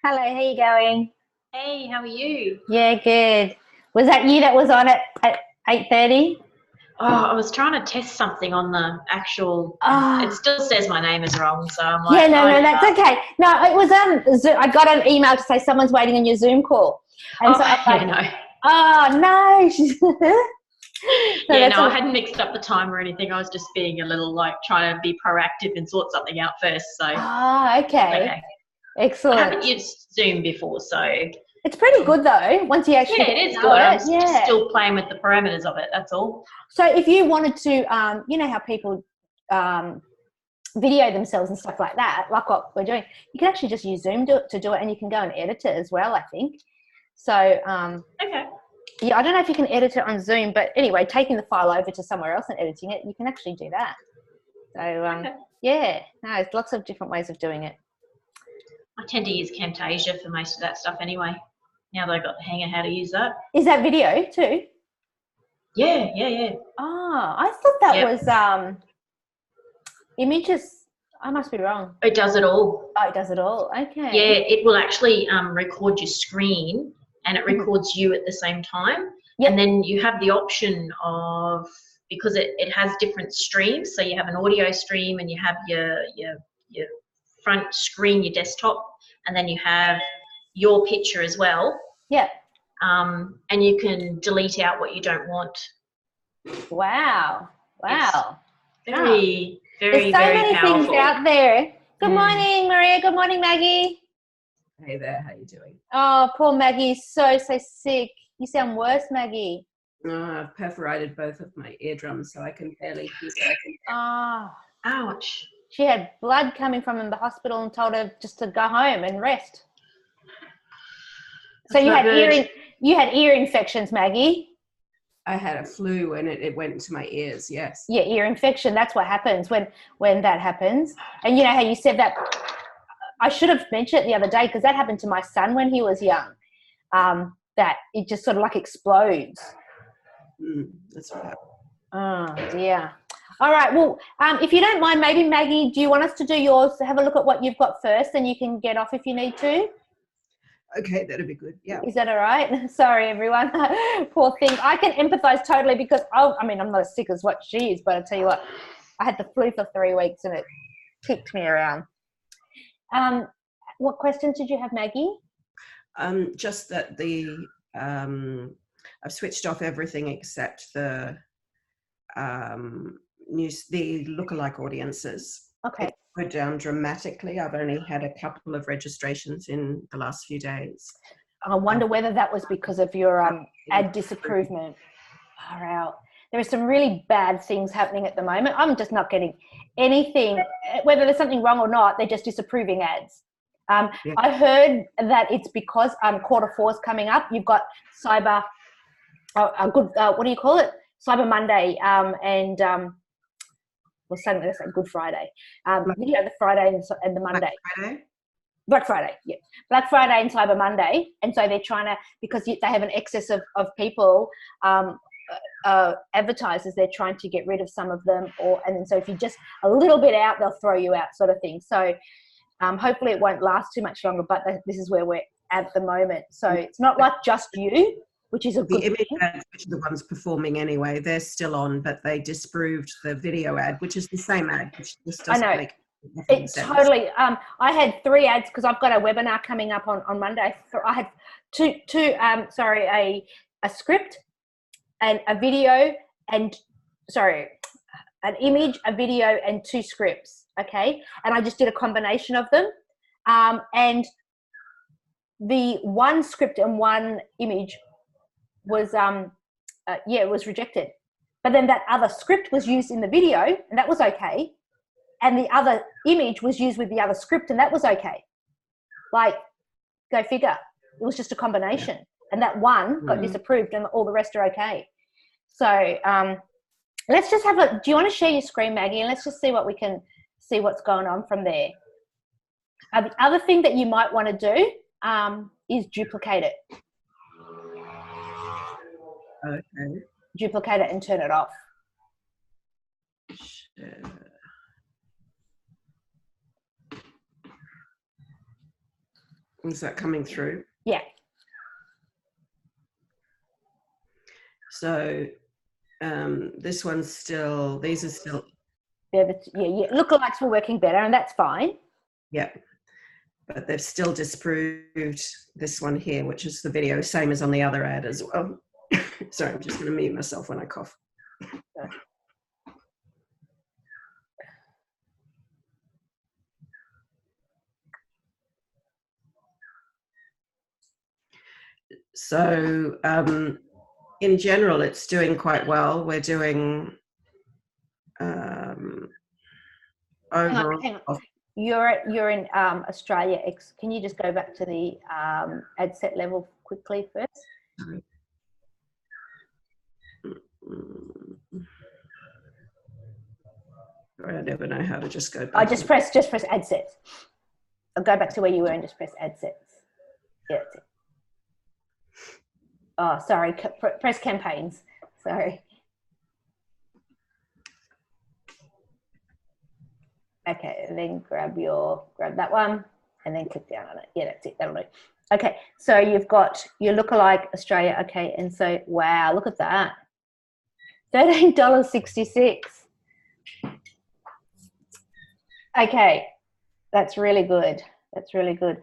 Hello, how you going? Hey, how are you? Yeah, good. Was that you that was on at 8:30? Oh, I was trying to test something on the actual, and it Oh, still says my name is wrong. So I'm yeah, like, no, oh, no, I that's can't. okay. No, it was I got an email to say someone's waiting on your Zoom call, and Oh, so I'm yeah, like, no. oh no. So Yeah, that's no, I all. hadn't mixed up the time or anything. I was just being a little like trying to be proactive and sort something out first. So Ah, it's okay, okay. I excellent. haven't used Zoom before, so It's pretty good though once you actually yeah, get it to is know good. I'm it. just Yeah. still playing with the parameters of it. That's all. So if you wanted to, you know how people um, video themselves and stuff like that, like what we're doing, you can actually just use Zoom to do it, and you can go and edit it as well, I think. So, Okay. yeah, I don't know if you can edit it on Zoom, but anyway, taking the file over to somewhere else and editing it, you can actually do that. So, Okay. yeah, no, there's lots of different ways of doing it. I tend to use Camtasia for most of that stuff anyway. Now that I got the hang of how to use that. Is that video too? Yeah, yeah, yeah. Oh, I thought that Yep. was images. I must be wrong. It does it all. Oh, it does it all. Yeah, Okay. it will actually record your screen and it Mhm. records you at the same time. And Yep. then you have the option of, because it has different streams, so you have an audio stream and you have your front screen, your desktop, and then you have your picture as well. Yep. And you can delete out what you don't want. Wow. It's Wow. Oh, very, there's very, so very many things powerful. out there. Good Mm. morning, Maria. Good morning, Maggie. Hey there, how you doing? Oh, poor Maggie's so sick. You sound worse, Maggie. I've perforated both of my eardrums, so I can barely hear. Oh, Ouch. she had blood coming from in the hospital and told her just to go home and rest. So That's not good. you had ear infections, Maggie. I had a flu and it went into my ears, yes. Yeah, ear infection. That's what happens when that happens. And you know how you said that. I should have mentioned it the other day because that happened to my son when he was young. That it just sort of like explodes. That's what happened. Oh dear. All right. Well, if you don't mind, maybe Maggie, do you want us to do yours? Have a look at what you've got first, and you can get off if you need to. Okay, that'd be good. Yeah. Is that all right? Sorry, everyone. Poor thing. I can empathise totally because I mean, I'm not as sick as what she is, but I tell you what, I had the flu for 3 weeks and it kicked me around. What questions did you have, Maggie? Just that I've switched off everything except the the lookalike audiences. Okay. It's go down dramatically. I've only had a couple of registrations in the last few days. I wonder whether that was because of your ad disapproval. Far out. There are some really bad things happening at the moment. I'm just not getting anything, whether there's something wrong or not, they're just disapproving ads. Yeah. I heard that it's because Q4 is coming up. You've got Cyber, what do you call it? Cyber Monday and well, suddenly that's like Good Friday. You know, the Friday and the Monday. Black Friday, yeah. Black Friday and Cyber Monday. And so they're trying to, because they have an excess of people, advertisers, they're trying to get rid of some of them. And then so if you're just a little bit out, they'll throw you out sort of thing. So hopefully it won't last too much longer, but this is where we're at the moment. So it's not like just you, which is a good image thing. ads, which are the ones performing anyway, they're still on, but they disproved the video ad, which is the same ad, which just doesn't make it sense. Totally. I had 3 ads because I've got a webinar coming up on Monday. So I had a script and a video and an image, a video and 2 scripts. Okay. And I just did a combination of them. And the one script and one image was, it was rejected. But then that other script was used in the video and that was okay. And the other image was used with the other script and that was okay. Like, go figure. It was just a combination. And that one got disapproved and all the rest are okay. So let's just have do you want to share your screen, Maggie? And let's just see what we can see what's going on from there. The other thing that you might want to do is duplicate it. Okay. Duplicate it and turn it off. Is that coming through? Yeah. So this one's still, these are still. Yeah, lookalikes were working better, and that's fine. Yeah. But they've still disproved this one here, which is the video, same as on the other ad as well. Sorry, I'm just going to mute myself when I cough. So in general, it's doing quite well. We're doing overall. Hang on. You're in Australia. Can you just go back to the ad set level quickly first? I never know how to just go back. I just press ad sets. I'll go back to where you were and just press ad sets. Yeah, that's it. Oh, sorry. Press campaigns. Sorry. Okay, and then grab that one and then click down on it. Yeah, that's it. That'll do. Okay, so you've got your lookalike Australia. Okay, and so wow, look at that. $13.66. Okay, that's really good. That's really good.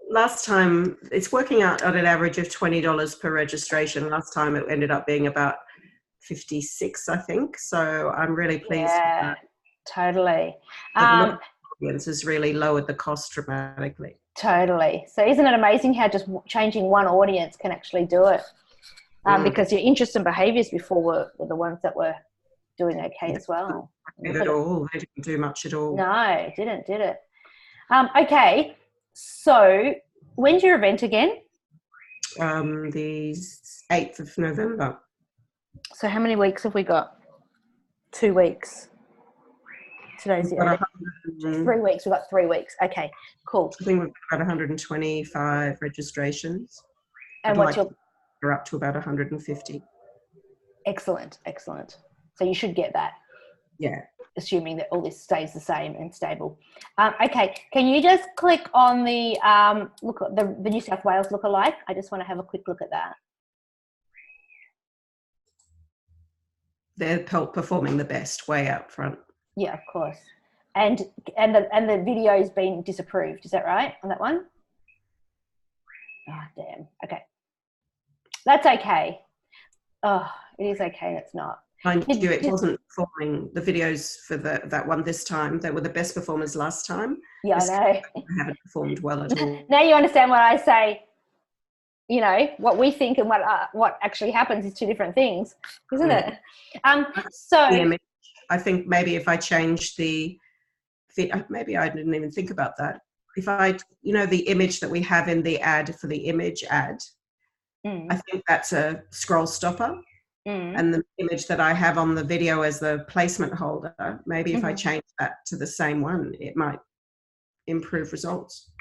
Last time, it's working out at an average of $20 per registration. Last time it ended up being about 56, I think. So I'm really pleased with that. Totally. The audience has really lowered the cost dramatically. Totally. So isn't it amazing how just changing one audience can actually do it? Because your interests and behaviours before were the ones that were doing okay as well. At all. They didn't do much at all. No, did it? Okay. So when's your event again? The 8th of November. So how many weeks have we got? 2 weeks. Today's the 3 weeks. We've got 3 weeks. Okay, cool. I think we've got 125 registrations. And we're up to about 150. Excellent. So you should get that. Yeah. Assuming that all this stays the same and stable. Okay, can you just click on the look at the New South Wales lookalike? I just want to have a quick look at that. They're performing the best, way out front. Yeah, of course. And the video's been disapproved. Is that right on that one? Oh, damn. Okay. That's okay. Oh, it is okay. It's not. Mind you, it wasn't performing the videos for that one this time. They were the best performers last time. Yeah, I know. They haven't performed well at all. Now you understand what I say. You know, what we think and what actually happens is two different things, isn't it? So the image, I think maybe if I change maybe I didn't even think about that. If the image that we have in the ad for the image ad, I think that's a scroll stopper. And the image that I have on the video as the placement holder, maybe if I change that to the same one, it might improve results.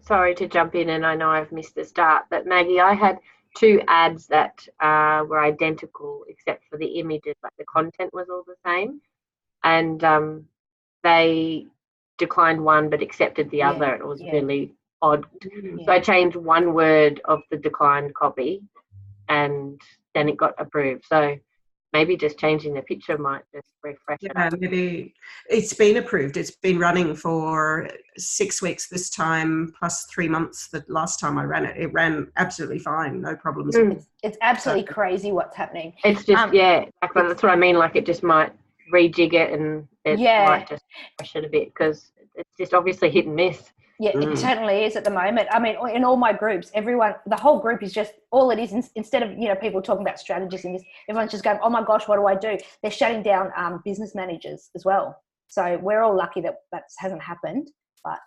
Sorry to jump in, and I know I've missed the start, but Maggie, I had 2 ads that were identical except for the images, like the content was all the same. And they declined one but accepted the other. It was really odd. So I changed one word of the declined copy and then it got approved. So maybe just changing the picture might just refresh it. Maybe it's been approved. It's been running for 6 weeks this time, plus 3 months the last time I ran it. It ran absolutely fine, no problems. It's absolutely crazy what's happening. It's just, that's what I mean. Like it just might rejig it and it might just refresh it a bit because it's just obviously hit and miss. Yeah, it certainly is at the moment. I mean, in all my groups, the whole group is just, all it is, instead of, people talking about strategies and this, everyone's just going, oh my gosh, what do I do? They're shutting down business managers as well. So we're all lucky that hasn't happened. But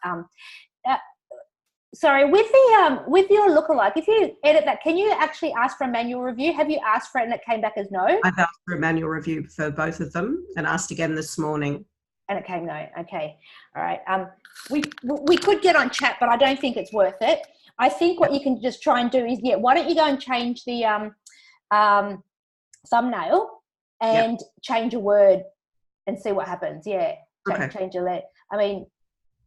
sorry, with your lookalike, if you edit that, can you actually ask for a manual review? Have you asked for it and it came back as no? I've asked for a manual review for both of them and asked again this morning. And it came no. Okay. All right. We could get on chat, but I don't think it's worth it. I think what you can just try and do is, why don't you go and change the thumbnail and change a word and see what happens. Yeah. Okay. Change a letter. I mean,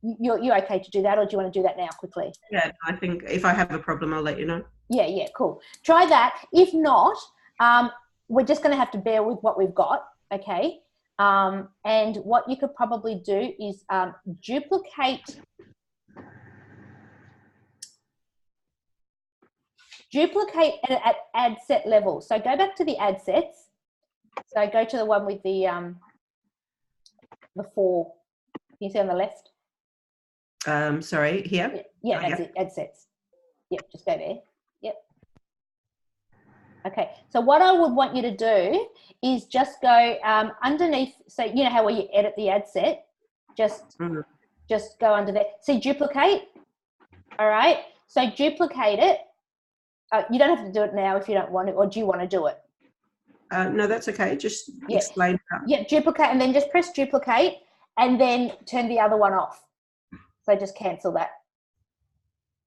you're okay to do that, or do you want to do that now quickly? Yeah, I think if I have a problem, I'll let you know. Yeah, cool. Try that. If not, we're just going to have to bear with what we've got, okay? And what you could probably do is duplicate at ad set level. So go back to the ad sets. So go to the one with the 4. Can you see on the left? Sorry, here? Yeah, that's it, ad sets. Yep, just go there. Yep. Okay, so what I would want you to do is just go underneath, so you know how where you edit the ad set, just go under there. See duplicate, all right? So duplicate it. You don't have to do it now if you don't want to, or do you want to do it? No, that's okay. Just explain that. Yeah, duplicate, and then just press duplicate, and then turn the other one off. So just cancel that.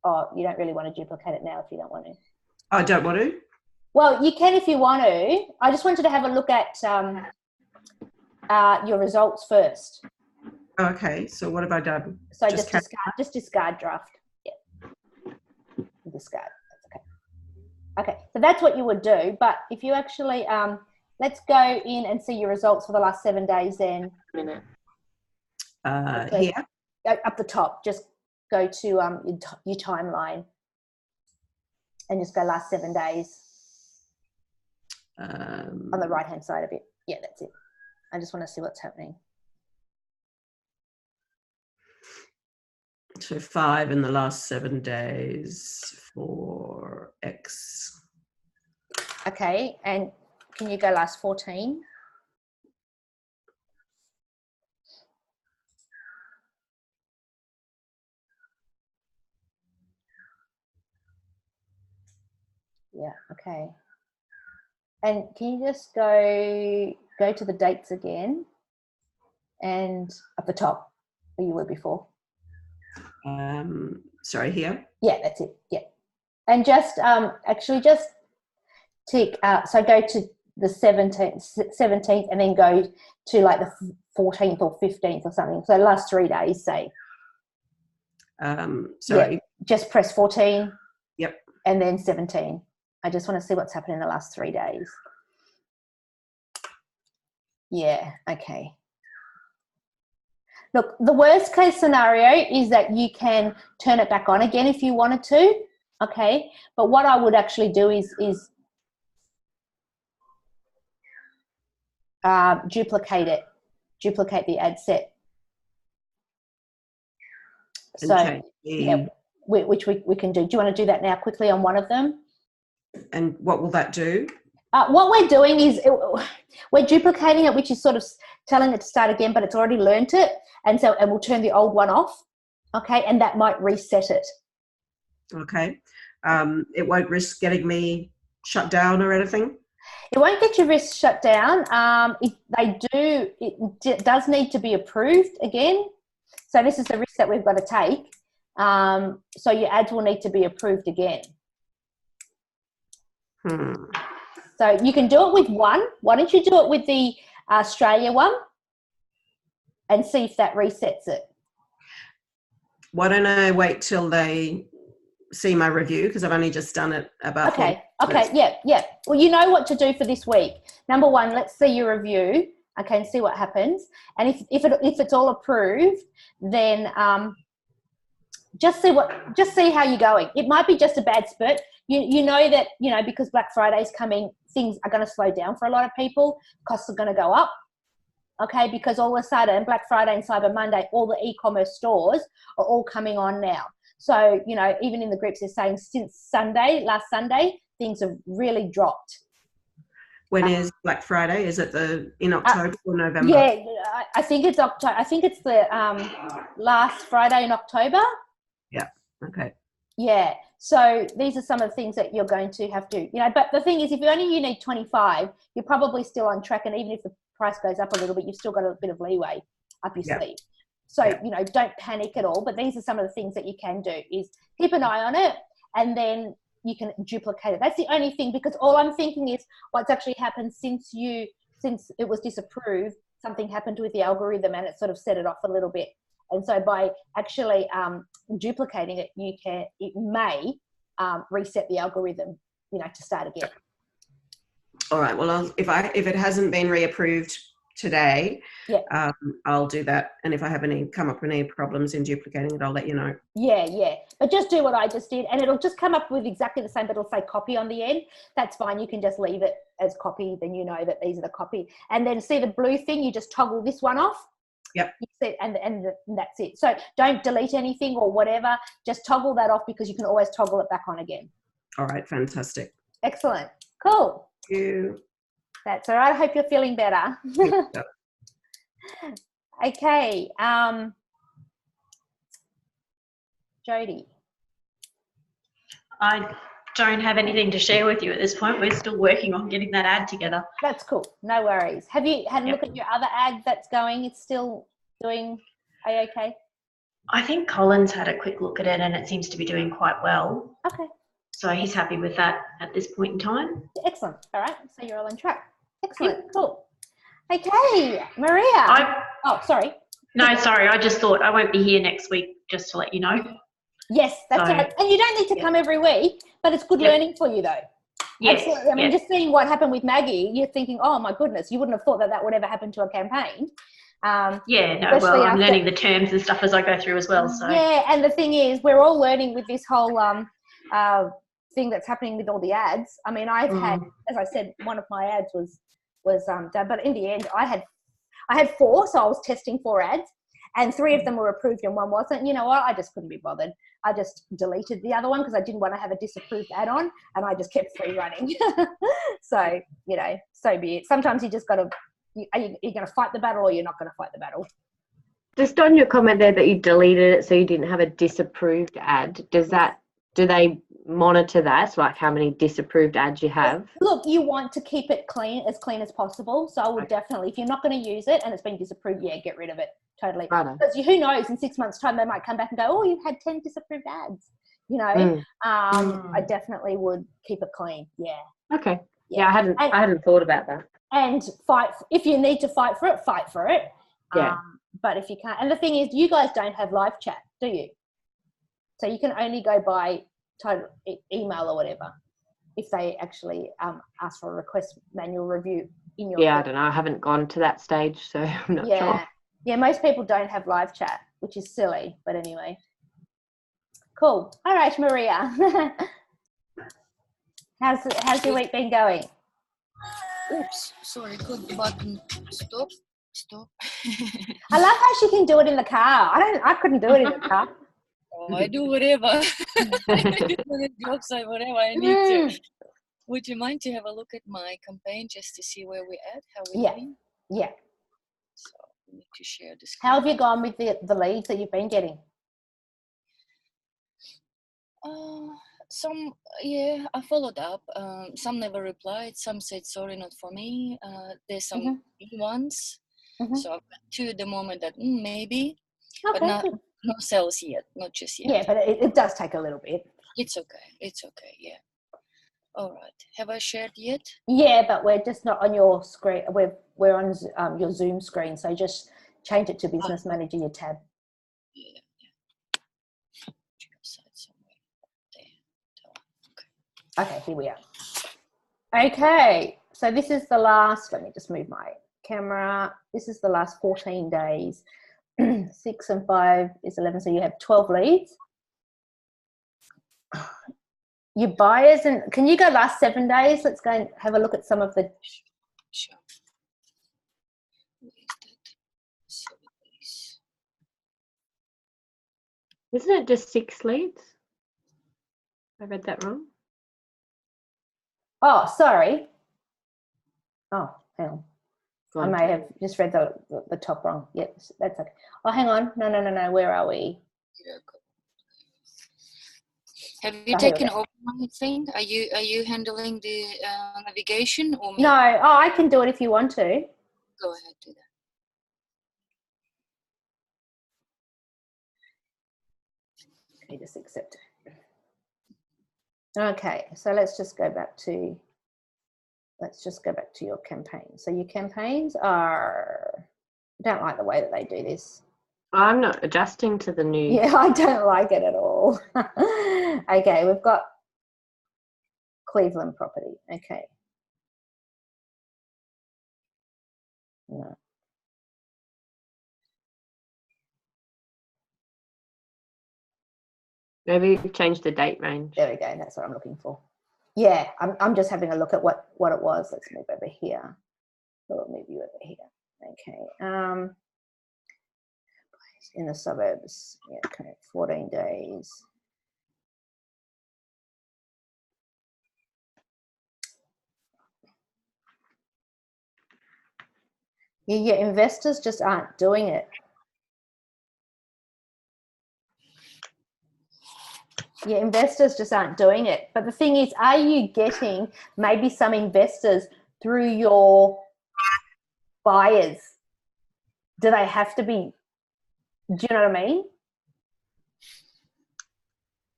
Oh, you don't really want to duplicate it now if you don't want to. I don't want to? Well, you can if you want to. I just wanted to have a look at your results first. Okay, so what have I done? So just discard draft. Yeah. Discard. Okay, so that's what you would do. But if you actually, let's go in and see your results for the last 7 days then. Here? Up the top, just go to your timeline and just go last 7 days. On the right-hand side of it. Yeah, that's it. I just want to see what's happening. So 5 in the last 7 days for X. Okay, and can you go last 14? Yeah, okay. And can you just go to the dates again and at the top where you were before? Sorry, here? Yeah, that's it. Yeah. And just actually just tick, so go to the 17th and then go to like the 14th or 15th or something. So last 3 days, say. Sorry. Yeah, just press 14. Yep. And then 17. I just want to see what's happened in the last 3 days. Yeah, okay. Look, the worst case scenario is that you can turn it back on again if you wanted to, okay? But what I would actually do is duplicate it, duplicate the ad set. So, yeah, which we can do. Do you want to do that now quickly on one of them? And what will that do? What we're doing is we're duplicating it, which is sort of telling it to start again, but it's already learnt it. And we'll turn the old one off. Okay. And that might reset it. Okay. It won't risk getting me shut down or anything? It won't get your risk shut down. It does need to be approved again. So this is the risk that we've got to take. So your ads will need to be approved again. So you can do it with one. Why don't you do it with the Australia one and see if that resets it? Why don't I wait till they see my review, because I've only just done it about Okay, yeah. Well, you know what to do for this week. Number one, let's see your review, okay, and see what happens. And if it's all approved, then just see how you're going. It might be just a bad spurt. You know that, because Black Friday is coming, things are going to slow down for a lot of people. Costs are going to go up, okay, because all of a sudden Black Friday and Cyber Monday, all the e-commerce stores are all coming on now. So, even in the groups, they're saying since last Sunday, things have really dropped. When is Black Friday? Is it in October or November? Yeah, I think it's October. I think it's the last Friday in October. Yeah. Okay. Yeah. So these are some of the things that you're going to have to, but the thing is, if you need 25, you're probably still on track. And even if the price goes up a little bit, you've still got a bit of leeway up your sleeve. So, don't panic at all. But these are some of the things that you can do is keep an eye on it, and then you can duplicate it. That's the only thing, because all I'm thinking is what's actually happened since it was disapproved, something happened with the algorithm and it sort of set it off a little bit. And so by actually duplicating it, it may reset the algorithm, to start again. All right. Well, if it hasn't been reapproved today, I'll do that. And if I have come up with any problems in duplicating it, I'll let you know. Yeah. But just do what I just did, and it'll just come up with exactly the same, but it'll say copy on the end. That's fine. You can just leave it as copy. Then you know that these are the copy. And then see the blue thing, you just toggle this one off. Yep. And that's it. So don't delete anything or whatever. Just toggle that off, because you can always toggle it back on again. All right. Fantastic. Excellent. Cool. Thank you. That's all right. I hope you're feeling better. Yep. Okay. Jody. I don't have anything to share with you at this point. We're still working on getting that ad together. That's cool. No worries. Have you had a look at your other ad that's going? It's still doing okay? I think Colin's had a quick look at it and it seems to be doing quite well. Okay. So he's happy with that at this point in time. Excellent. All right. So you're all on track. Excellent. Yep. Cool. Okay, Maria. Sorry. No, sorry. I just thought I won't be here next week, just to let you know. Yes, that's right. And you don't need to come every week, but it's good learning for you, though. Yes. Absolutely. I mean, just seeing what happened with Maggie, you're thinking, oh my goodness, you wouldn't have thought that would ever happen to a campaign. I'm learning the terms and stuff as I go through as well. So yeah, and the thing is, we're all learning with this whole thing that's happening with all the ads. I mean, I've had, as I said, one of my ads was done, but in the end, I had 4, so I was testing 4 ads, and 3 of them were approved and 1 wasn't. You know what? I just couldn't be bothered. I just deleted the other one because I didn't want to have a disapproved ad on, and I just kept 3 running. So, so be it. Sometimes you just got to, you're going to fight the battle or you're not going to fight the battle. Just on your comment there that you deleted it so you didn't have a disapproved ad, do they monitor that, like how many disapproved ads you have? Look, you want to keep it as clean as possible. So I would definitely, if you're not going to use it and it's been disapproved, get rid of it. Totally. Because who knows, in 6 months' time, they might come back and go, oh, you've had 10 disapproved ads. I definitely would keep it clean. Yeah. Okay. Yeah, I hadn't thought about that. And fight, if you need to fight for it, fight for it. Yeah. But if you can't, and the thing is, you guys don't have live chat, do you? So you can only go by total email or whatever if they actually ask for a request manual review in your I don't know. I haven't gone to that stage, so I'm not sure. Yeah, most people don't have live chat, which is silly, but anyway. Cool. All right, Maria. How's your week been going? Oops, sorry, click the button. Stop. I love how she can do it in the car. I couldn't do it in the car. I do whatever. I do the jokes or whatever I need to. Would you mind to have a look at my campaign just to see where we're at, how we're doing? Yeah. So we need to share this. How have you gone with the leads that you've been getting? Some, I followed up. Some never replied. Some said, sorry, not for me. There's some new ones. So I've got 2 at the moment that maybe, but no sales yet, not just yet. Yeah, but it does take a little bit. It's okay, yeah. All right. Have I shared yet? Yeah, but we're just not on your screen. We're on your Zoom screen, so just change it to Business Manager, your tab. Yeah. Okay, here we are. Okay, so this is the last, let me just move my camera. This is the last 14 days. 6 and 5 is 11, so you have 12 leads. Your buyers, and can you go last 7 days? Let's go and have a look at some of the. Sure. Where is that? 7 days. Isn't it just 6 leads? I read that wrong. Oh, sorry. Oh, hang on. I may have just read the top wrong. Yep, that's okay. Oh, hang on. No. Where are we? Have you taken over my thing? Are you handling the navigation or me? No. Oh, I can do it if you want to. Go ahead, do that. Let me just accept it. Okay, so let's just go back to your campaign. So your campaigns are, I don't like the way that they do this. I'm not adjusting to the new. Yeah, I don't like it at all. Okay, we've got Cleveland property. Okay. No. Maybe change the date range. There we go. That's what I'm looking for. Yeah, I'm just having a look at what it was. Let's move over here. We'll move you over here. Okay. In the suburbs. Yeah, okay. 14 days. Yeah, investors just aren't doing it. Yeah, investors just aren't doing it. But the thing is, are you getting maybe some investors through your buyers? Do they have to be, do you know what I mean?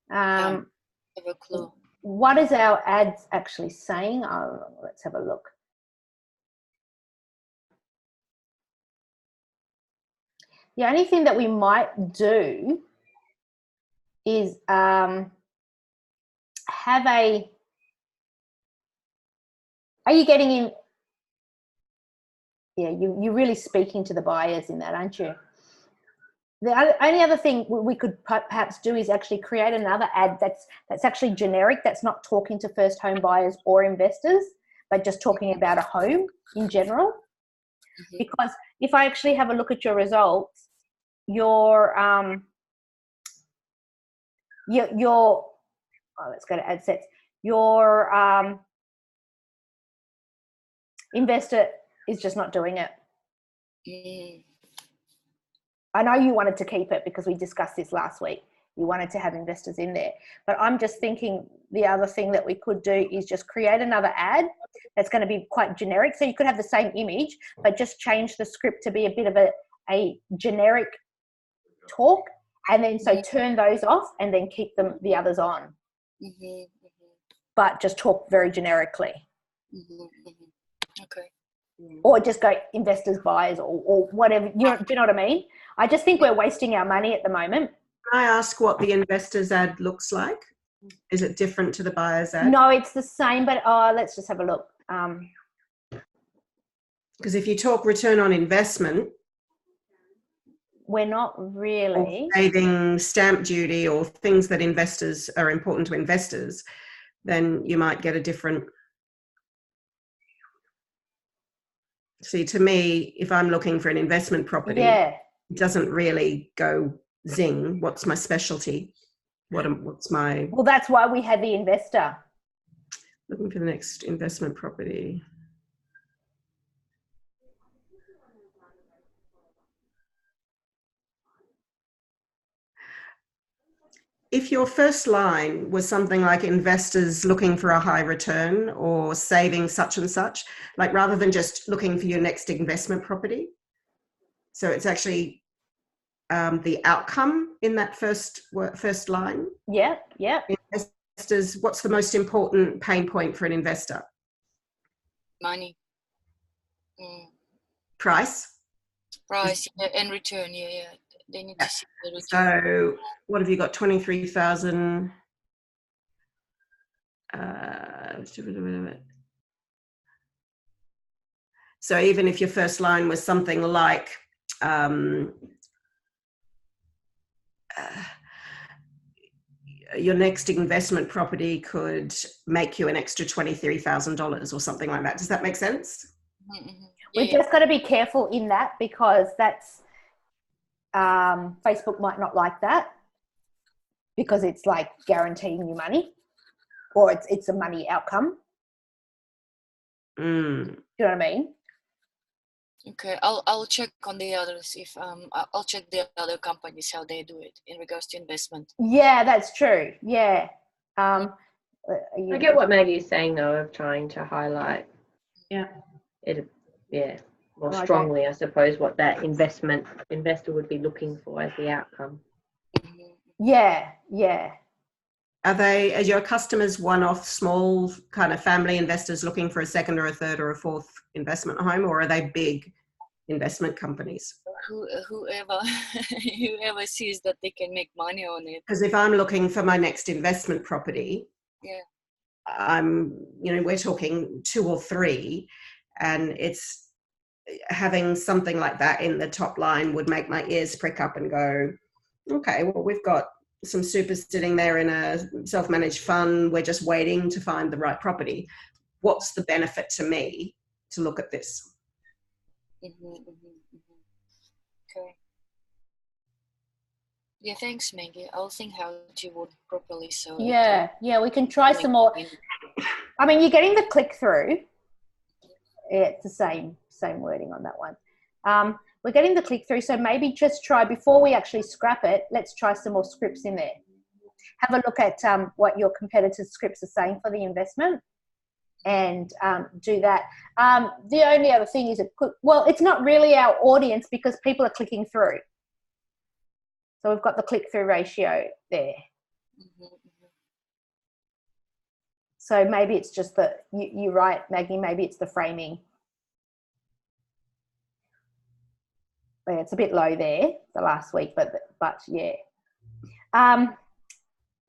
I have a clue. What is our ads actually saying? Oh, let's have a look. The only thing that we might do is have a, are you getting in? Yeah, you're really speaking to the buyers in that, aren't you? The only other thing we could perhaps do is actually create another ad that's actually generic, that's not talking to first home buyers or investors, but just talking about a home in general. Mm-hmm. Because if I actually have a look at your results, your oh, let's go to ad sets. Your investor is just not doing it. Mm. I know you wanted to keep it because we discussed this last week. You wanted to have investors in there. But I'm just thinking the other thing that we could do is just create another ad that's going to be quite generic. So you could have the same image, but just change the script to be a bit of a generic talk. And then so turn those off and then keep the others on. Mm-hmm, mm-hmm. But just talk very generically. Mm-hmm, mm-hmm. Okay. Or just go investors, buyers, or whatever. Do you know what I mean? I just think we're wasting our money at the moment. Can I ask what the investors ad looks like? Is it different to the buyer's ad? No, it's the same, but let's just have a look. Because if you talk return on investment, we're not really. Or saving stamp duty or things that investors are important to investors, then you might get a different. See, to me, if I'm looking for an investment property, it doesn't really go zing. What's my specialty? What's my? Well, that's why we had the investor. Looking for the next investment property. If your first line was something like investors looking for a high return or saving such and such, like rather than just looking for your next investment property. So it's actually the outcome in that first line. Yeah, yeah. Investors, what's the most important pain point for an investor? Money. Price. Price and return, yeah. They need to see the return. So what have you got? 23,000. So even if your first line was something like your next investment property could make you an extra $23,000 or something like that. Does that make sense? Mm-hmm. We've just got to be careful in that because that's Facebook might not like that because it's like guaranteeing you money or it's a money outcome. Do you know what I mean? Okay, I'll check on the others if I'll check the other companies how they do it in regards to investment. Yeah, that's true. Yeah. I get what Maggie's saying though of trying to highlight more strongly, I suppose, what that investor would be looking for as the outcome. Yeah. Are your customers one-off small kind of family investors looking for a second or a third or a fourth investment home, or are they big investment companies. Whoever sees that they can make money on it. Because if I'm looking for my next investment property, we're talking 2 or 3, and it's having something like that in the top line would make my ears prick up and go, okay, well, we've got some super sitting there in a self-managed fund. We're just waiting to find the right property. What's the benefit to me to look at this? Okay. Yeah, thanks, Maggie. I'll think how to word properly. So yeah, we can try some more. I mean, you're getting the click-through. Yeah, it's the same wording on that one. We're getting the click-through, so maybe just try, before we actually scrap it, let's try some more scripts in there. Have a look at what your competitors' scripts are saying for the investment, and do that. The only other thing is, it's not really our audience because people are clicking through. So we've got the click-through ratio there. So maybe it's just that you're right, Maggie, maybe it's the framing. Yeah, it's a bit low there the last week, but yeah.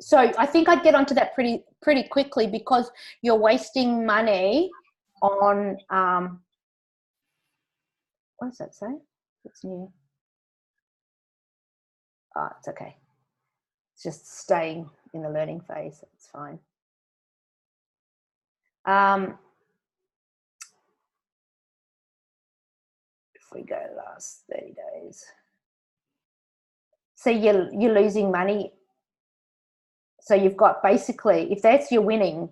So I think I'd get onto that pretty quickly, because you're wasting money on what does that say? It's new. Oh, it's okay. It's just staying in the learning phase. It's fine. If we go last 30 days. So you're losing money. So you've got, basically, if that's your winning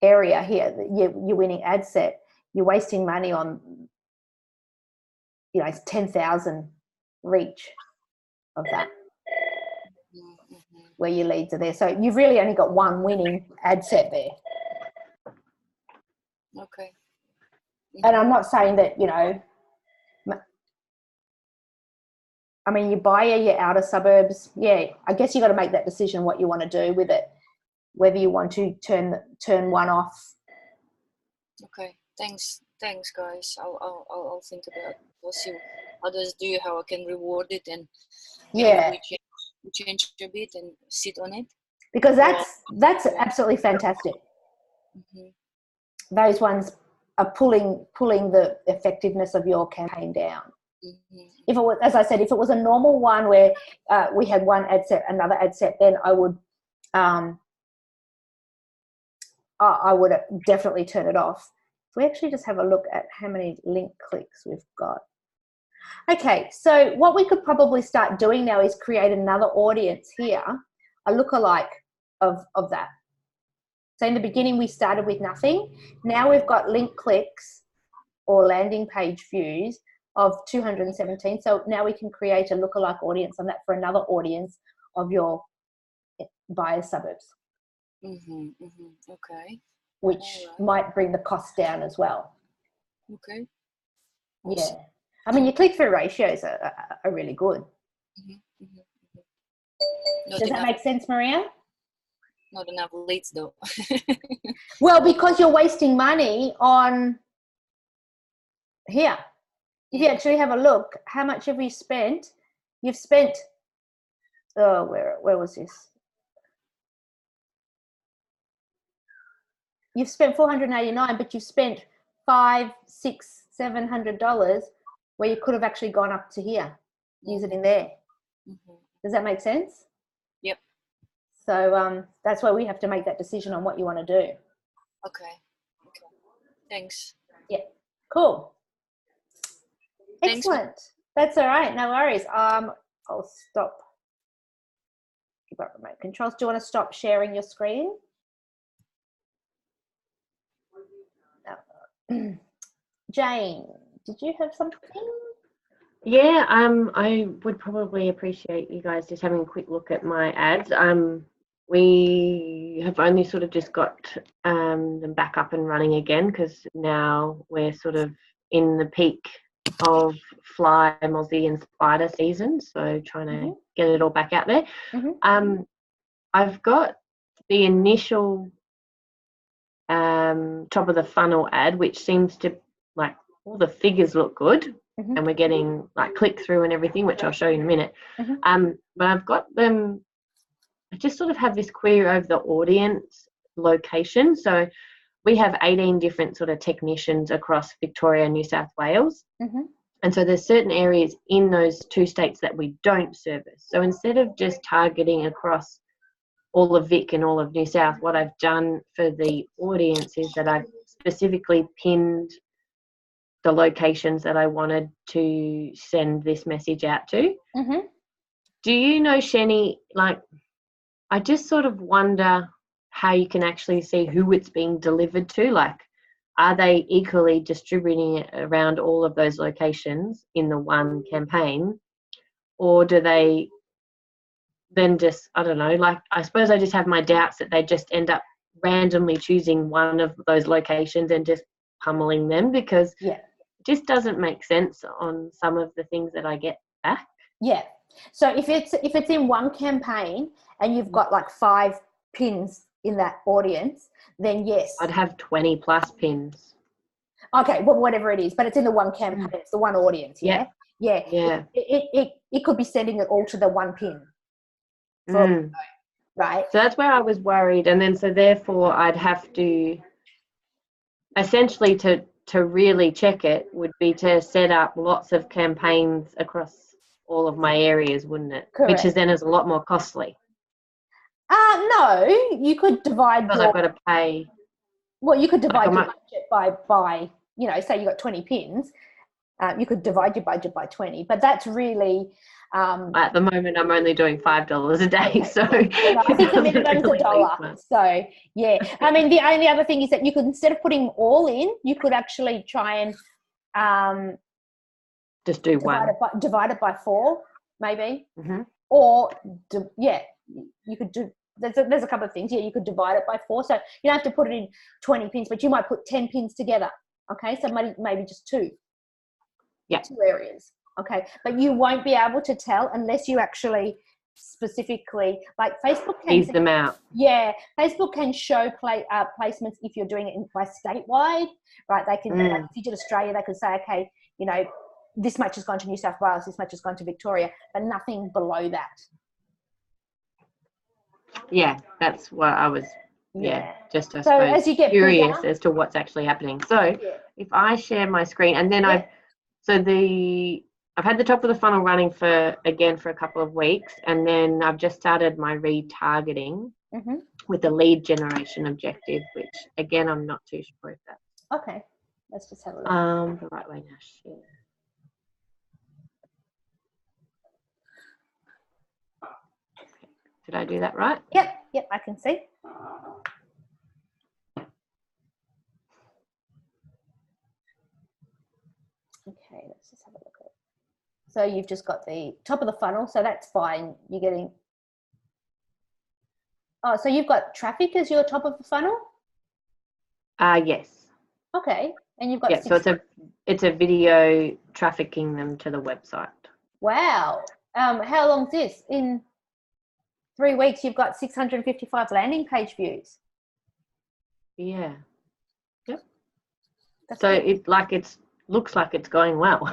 area here, your winning ad set, you're wasting money on, 10,000 reach of that, where your leads are there. So you've really only got one winning ad set there. Okay. And I'm not saying that, I mean, your buyer, your outer suburbs, I guess you got to make that decision what you want to do with it, whether you want to turn one off. Okay, thanks guys. I'll think about it. We'll see what others do, how I can reward it, and we change a bit and sit on it. Because that's absolutely fantastic. Those ones are pulling the effectiveness of your campaign down. If it was, as I said, if it was a normal one where we had one ad set, another ad set, then I would definitely turn it off. So we actually just have a look at how many link clicks we've got. Okay, so what we could probably start doing now is create another audience here, a lookalike of that. So in the beginning, we started with nothing. Now we've got link clicks or landing page views of 217. So now we can create a lookalike audience on that for another audience of your buyer suburbs. Okay. Which might bring the cost down as well. Okay. Yeah. I mean, your click-through ratios are really good. Does that make sense, Maria? Not enough leads though. Well, because you're wasting money on here. If you actually have a look, how much have you spent? You've spent, where was this? You've spent $489, but you've spent $500, $600, $700 where you could have actually gone up to here, use it in there. Does that make sense? Yep. So that's why we have to make that decision on what you want to do. Okay. Thanks. Yeah. Cool. Thanks. Excellent. That's all right. No worries. I'll stop. Give up remote controls. Do you want to stop sharing your screen? No. Jane, did you have something? Yeah, I would probably appreciate you guys just having a quick look at my ads. We have only sort of just got them back up and running again, because now we're sort of in the peak of fly, mozzie and spider season, so trying to get it all back out there. I've got the initial top of the funnel ad, which seems to, like, all the figures look good, and we're getting like click through and everything, which I'll show you in a minute. But I've got them, I just sort of have this query over the audience location. So we have 18 different sort of technicians across Victoria and New South Wales. And so there's certain areas in those two states that we don't service. So instead of just targeting across all of Vic and all of New South, what I've done for the audience is that I've specifically pinned the locations that I wanted to send this message out to. Do you know, Sheni, like, I just sort of wonder how you can actually see who it's being delivered to. Like, are they equally distributing it around all of those locations in the one campaign? Or do they then just, I don't know, like, I suppose I just have my doubts that they just end up randomly choosing one of those locations and just pummeling them, because it just doesn't make sense on some of the things that I get back. So if it's in one campaign and you've got like 5 pins in that audience, then yes. I'd have 20 plus pins. Okay, well, whatever it is, but it's in the one campaign, it's the one audience, Yeah. It could be sending it all to the one pin. Right. So that's where I was worried. And then so therefore I'd have to, essentially to really check it would be to set up lots of campaigns across all of my areas, wouldn't it? Correct. Which is then is a lot more costly. No, you could divide because I've got to pay. Well, you could divide your budget by you know, say you got 20 pins, you could divide your budget by 20, but that's really at the moment I'm only doing $5 a day, so I think the minimum is $1. So yeah, I mean, the only other thing is that you could, instead of putting them all in, you could actually try and just do divide it by 4 maybe, or you could do. There's a couple of things. Yeah, you could divide it by 4, so you don't have to put it in 20 pins, but you might put 10 pins together. Okay, so maybe just 2. Yeah. 2 areas. Okay, but you won't be able to tell unless you actually specifically, like Facebook can tease them out. Yeah, Facebook can show placements if you're doing it by statewide, right? They can, like, if you did Australia, they could say, okay, you know, this much has gone to New South Wales, this much has gone to Victoria, but nothing below that. Yeah, that's what I was. Just I so suppose as you get curious as to what's actually happening. So if I share my screen, and then I've had the top of the funnel running for a couple of weeks, and then I've just started my retargeting with the lead generation objective, which again I'm not too sure if that's okay. Let's just have a look. the right way now. Share. Did I do that right? Yep, I can see. Okay, let's just have a look at it. So you've just got the top of the funnel, so that's fine. You're getting, so you've got traffic as your top of the funnel? Yes. Okay, and you've got so it's a video trafficking them to the website. Wow. How long's this? In 3 weeks, you've got 655 landing page views. Yeah. Yep. That's so good. it looks like it's going well.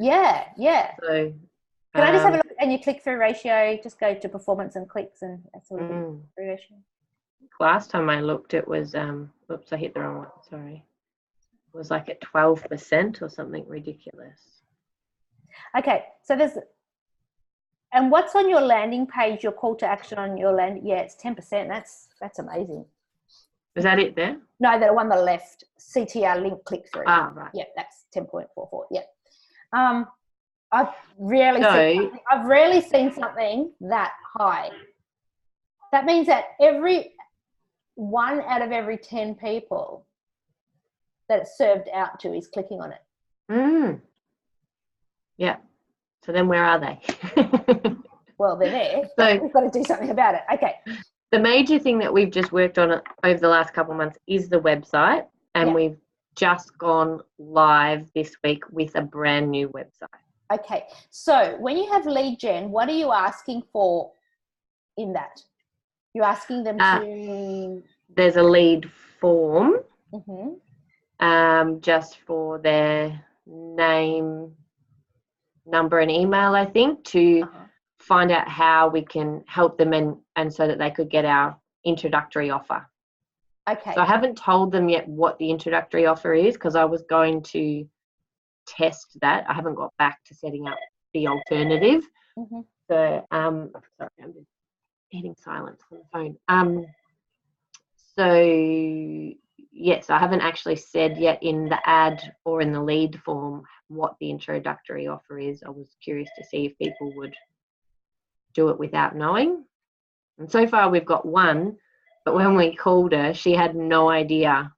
Yeah. So can I just have a look? And your click-through ratio, just go to performance and clicks, and that's sort of click-through ratio. Last time I looked, it was oops, I hit the wrong one. Sorry. It was like at 12% or something ridiculous. Okay, so and what's on your landing page, your call to action on your landing? Yeah, it's 10%. That's amazing. Is that it there? No, the one on the left, CTR link click through. Right. Yeah, that's 10.44. Yeah. I've rarely seen something that high. That means that every 1 out of every 10 people that it's served out to is clicking on it. Yeah. So then where are they? Well, they're there. So we've got to do something about it. Okay. The major thing that we've just worked on over the last couple of months is the website, and we've just gone live this week with a brand new website. Okay. So when you have lead gen, what are you asking for in that? You're asking them to... There's a lead form just for their name, number and email, I think, to find out how we can help them and so that they could get our introductory offer. Okay. So I haven't told them yet what the introductory offer is because I was going to test that. I haven't got back to setting up the alternative. Mm-hmm. So, sorry, I'm just hitting silence on the phone. So, yes, I haven't actually said yet in the ad or in the lead form what the introductory offer is. I was curious to see if people would do it without knowing. And so far we've got one, but when we called her, she had no idea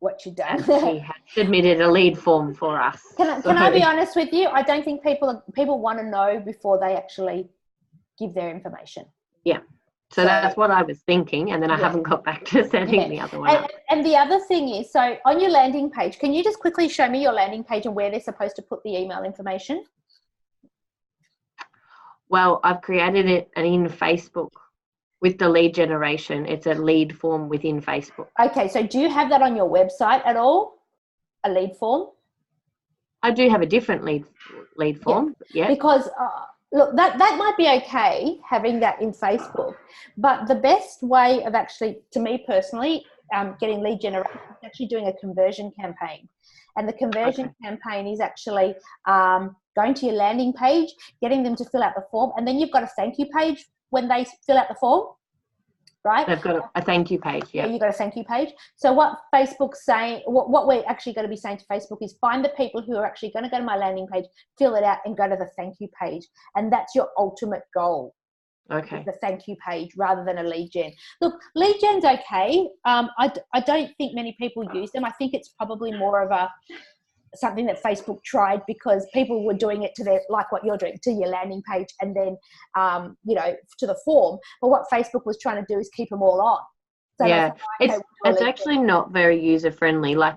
what you've done. She had submitted a lead form for us. Can I be honest with you? I don't think people want to know before they actually give their information. Yeah. So that's what I was thinking, and then I haven't got back to setting the other one up. And the other thing is, so on your landing page, can you just quickly show me your landing page and where they're supposed to put the email information? Well, I've created it in Facebook with the lead generation. It's a lead form within Facebook. Okay, so do you have that on your website at all? A lead form? I do have a different lead form. Yeah. Because look, that might be okay having that in Facebook, but the best way of actually, to me personally, getting lead generation is actually doing a conversion campaign. And the conversion campaign is actually going to your landing page, getting them to fill out the form, and then you've got a thank you page when they fill out the form, right? They've got a thank you page, yeah. You've got a thank you page. So what Facebook's saying, what we're actually going to be saying to Facebook is find the people who are actually going to go to my landing page, fill it out, and go to the thank you page. And that's your ultimate goal. Okay. The thank you page rather than a lead gen. Look, lead gen's okay. I don't think many people use them. I think it's probably more of something that Facebook tried because people were doing it to their, like what you're doing, to your landing page and then, to the form. But what Facebook was trying to do is keep them all on. So yeah, it's actually not very user friendly. Like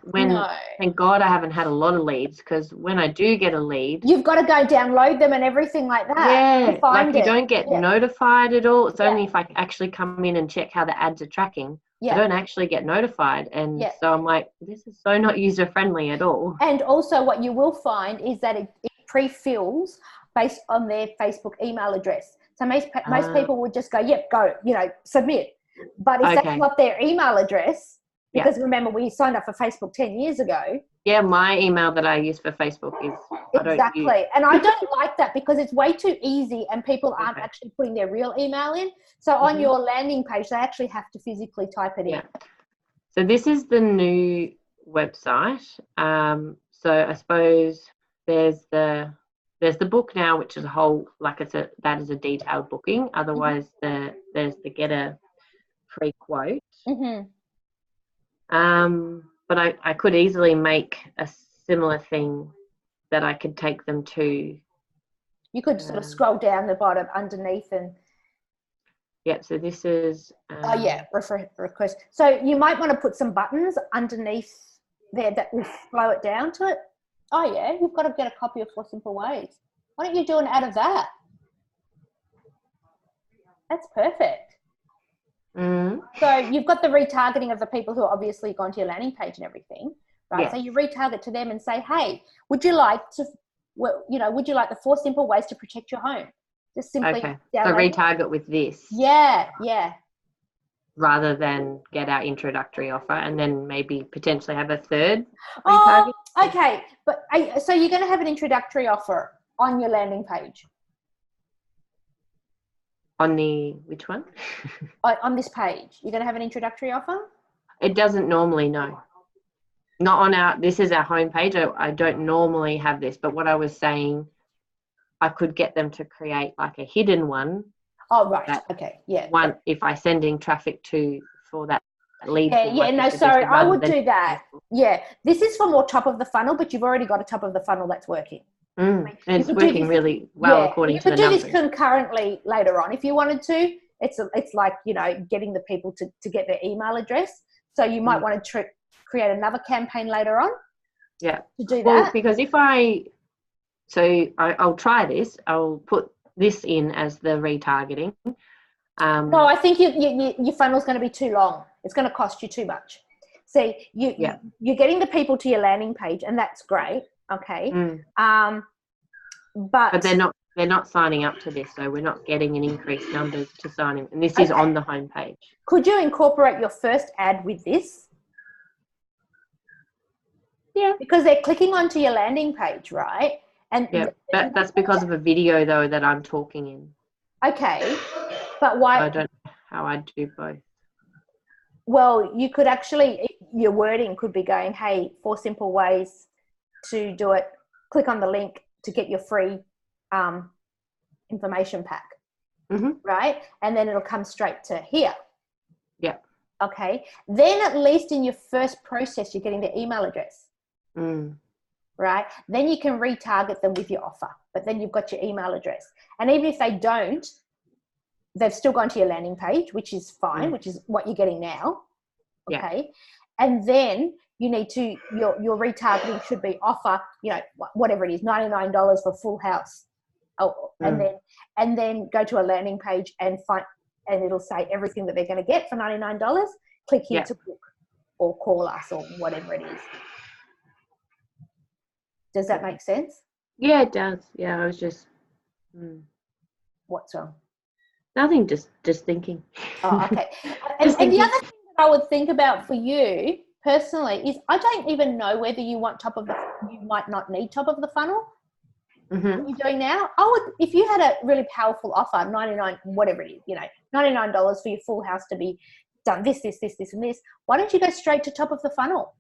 thank God I haven't had a lot of leads, because when I do get a lead, you've got to go download them and everything like that. Yeah, like you don't get notified at all. It's only if I actually come in and check how the ads are tracking. I don't actually get notified, and so I'm like, this is so not user friendly at all. And also, what you will find is that it pre-fills based on their Facebook email address. So most people would just go, "Yep, go," submit. But if that's not their email address, because remember we signed up for Facebook 10 years ago. Yeah, my email that I use for Facebook is exactly. And I don't like that because it's way too easy and people aren't actually putting their real email in. So on your landing page, they actually have to physically type it in. So this is the new website. So I suppose there's the book now, which is a whole, that is a detailed booking. Otherwise, there's the get a free quote. But I could easily make a similar thing that I could take them to. You could sort of scroll down the bottom underneath and. Yeah, so this is. Request. So you might want to put some buttons underneath there that will slow it down to it. Oh yeah, you've got to get a copy of 4 Simple Ways. Why don't you do an ad of that? That's perfect. So you've got the retargeting of the people who are obviously gone to your landing page and everything, right? Yeah. So you retarget to them and say, hey, would you like the 4 Simple Ways to protect your home? Just simply so retarget with this. Yeah. Rather than get our introductory offer and then maybe potentially have a third retarget. Okay. But so you're going to have an introductory offer on your landing page. On which one? On this page, you're going to have an introductory offer? It doesn't normally, no. Not on this is our home page. I don't normally have this, but what I was saying, I could get them to create like a hidden one. Oh, right. Okay. Yeah. One, if I sending traffic for that lead. Sorry, I would do that. Yeah. This is for more top of the funnel, but you've already got a top of the funnel that's working. It's working really well according to the numbers. You could do this concurrently later on if you wanted to. It's like, getting the people to get their email address. So you might want to create another campaign later on. Yeah. To do that. Well, because I'll try this. I'll put this in as the retargeting. No, I think your funnel's going to be too long. It's going to cost you too much. See, you're getting the people to your landing page, and that's great. Okay. But But they're not signing up to this, so we're not getting an increased numbers to sign in. And this is on the homepage. Could you incorporate your first ad with this? Yeah. Because they're clicking onto your landing page, right? And yeah, that's because of a video though that I'm talking in. Okay, but why? So I don't know how I'd do both. Well, you could actually, your wording could be going, hey, 4 simple ways to do it. Click on the link to get your free information pack, right? And then it'll come straight to here. Yeah. Okay. Then at least in your first process, you're getting their email address. Right? Then you can retarget them with your offer, but then you've got your email address. And even if they don't, they've still gone to your landing page, which is fine, which is what you're getting now. Okay. Yeah. And then you need to, your retargeting should be offer, you know, whatever it is, $99 for full house. Oh, and then go to a landing page and it'll say everything that they're going to get for $99. Click here to book or call us or whatever it is. Does that make sense? Yeah, it does. Yeah, I was just. What's wrong? Nothing. Just thinking. Oh, okay. And the other thing that I would think about for you personally is I don't even know whether you want you might not need top of the funnel. What you're doing now, I would, if you had a really powerful offer, 99, whatever it is, you know, $99 for your full house to be done this, and this. Why don't you go straight to top of the funnel?